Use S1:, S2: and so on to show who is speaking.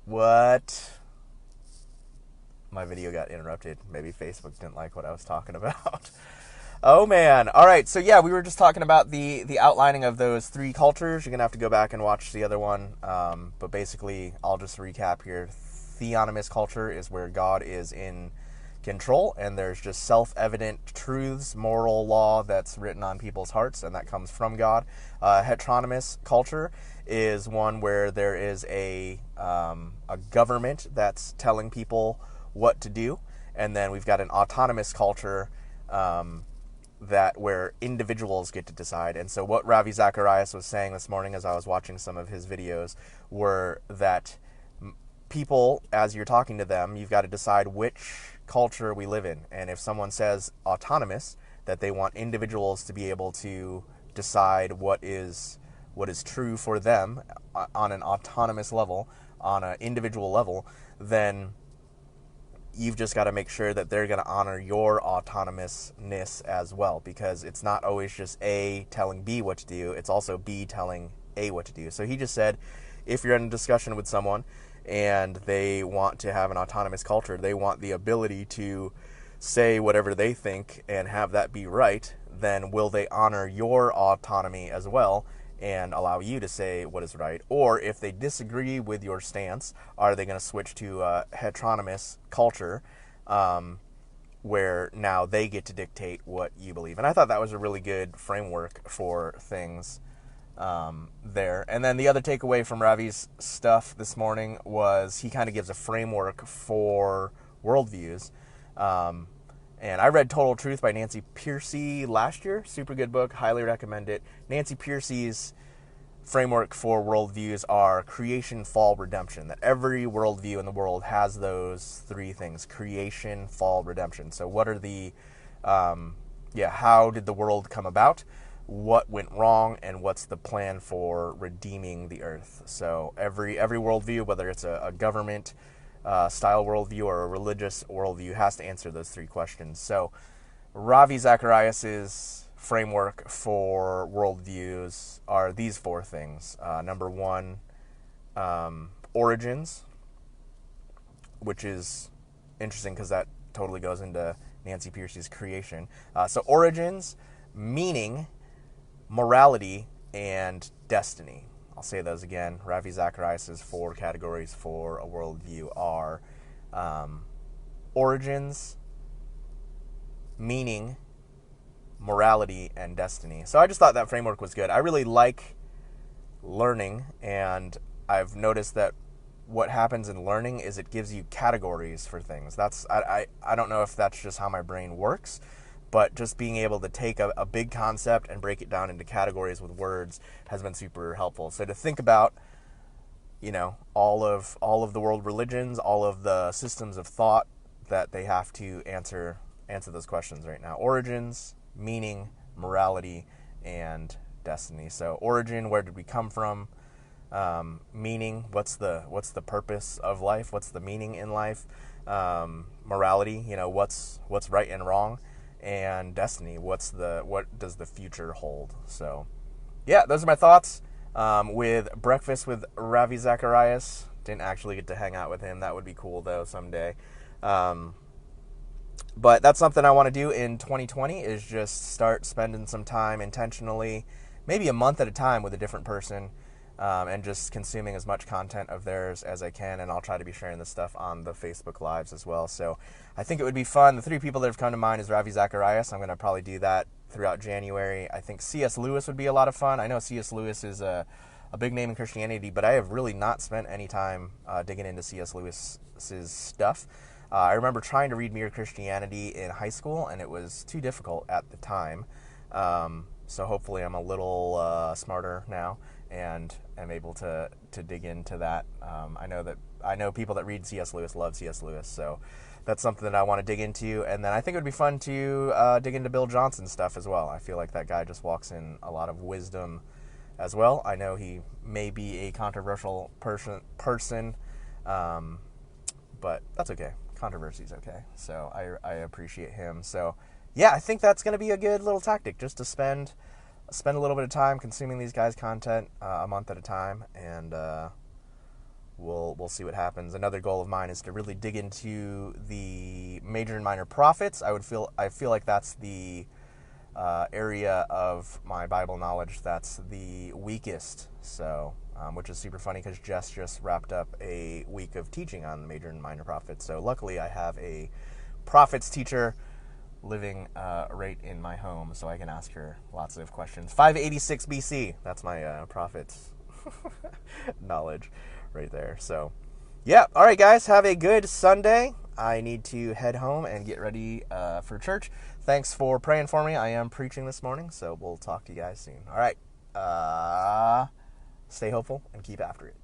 S1: What? My video got interrupted. Maybe Facebook didn't like what I was talking about. Oh man. All right. So yeah, we were just talking about the outlining of those three cultures. You're gonna have to go back and watch the other one. But basically, I'll just recap here. Theonomist culture is where God is in control, and there's just self-evident truths, moral law that's written on people's hearts, and that comes from God. Heteronomous culture is one where there is a government that's telling people what to do, and then we've got an autonomous culture that where individuals get to decide. And so what Ravi Zacharias was saying this morning as I was watching some of his videos were that people, as you're talking to them, you've got to decide which culture we live in. And if someone says autonomous, that they want individuals to be able to decide what is true for them on an autonomous level, on an individual level, then you've just got to make sure that they're going to honor your autonomousness as well, because it's not always just A telling B what to do, it's also B telling A what to do. So he just said, if you're in a discussion with someone and they want to have an autonomous culture, they want the ability to say whatever they think and have that be right, then will they honor your autonomy as well and allow you to say what is right? Or if they disagree with your stance, are they going to switch to a heteronomous culture where now they get to dictate what you believe? And I thought that was a really good framework for things there. And then the other takeaway from Ravi's stuff this morning was he kind of gives a framework for worldviews. And I read Total Truth by Nancy Pearcey last year. Super good book. Highly recommend it. Nancy Pearcey's framework for worldviews are creation, fall, redemption. That every worldview in the world has those three things: creation, fall, redemption. So what are the, how did the world come about? What went wrong? And what's the plan for redeeming the earth? So every worldview, whether it's a government style worldview or a religious worldview, has to answer those three questions. So Ravi Zacharias's framework for worldviews are these four things. Number one, origins, which is interesting because that totally goes into Nancy Pearcey's creation. So origins, meaning, morality, and destiny. I'll say those again. Ravi Zacharias' four categories for a worldview are origins, meaning, morality, and destiny. So I just thought that framework was good. I really like learning, and I've noticed that what happens in learning is it gives you categories for things. I don't know if that's just how my brain works, but just being able to take a big concept and break it down into categories with words has been super helpful. So to think about, all of the world religions, all of the systems of thought that they have to answer those questions right now: origins, meaning, morality, and destiny. So origin, where did we come from? Meaning, what's the purpose of life? What's the meaning in life? Morality, what's right and wrong? And destiny, what does the future hold? So yeah, those are my thoughts with Breakfast with Ravi Zacharias. Didn't actually get to hang out with him. That would be cool though someday. But that's something I want to do in 2020, is just start spending some time intentionally, maybe a month at a time, with a different person, and just consuming as much content of theirs as I can. And I'll try to be sharing this stuff on the Facebook Lives as well. So I think it would be fun. The three people that have come to mind is Ravi Zacharias. I'm going to probably do that throughout January. I think C.S. Lewis would be a lot of fun. I know C.S. Lewis is a big name in Christianity, but I have really not spent any time digging into C.S. Lewis's stuff. I remember trying to read Mere Christianity in high school, and it was too difficult at the time. So hopefully I'm a little smarter now and am able to dig into that. I know people that read C.S. Lewis love C.S. Lewis, so that's something that I want to dig into. And then I think it would be fun to dig into Bill Johnson's stuff as well. I feel like that guy just walks in a lot of wisdom as well. I know he may be a controversial person, but that's okay. Controversy's okay. So I appreciate him. So yeah, I think that's going to be a good little tactic, just to spend a little bit of time consuming these guys' content a month at a time, and we'll see what happens. Another goal of mine is to really dig into the major and minor prophets. I feel like that's the area of my Bible knowledge that's the weakest. So, which is super funny because Jess just wrapped up a week of teaching on the major and minor prophets. So luckily I have a prophets teacher living right in my home, so I can ask her lots of questions. 586 BC, that's my prophets knowledge right there. So, yeah, all right, guys, have a good Sunday. I need to head home and get ready for church. Thanks for praying for me. I am preaching this morning, so we'll talk to you guys soon. All right, stay hopeful and keep after it.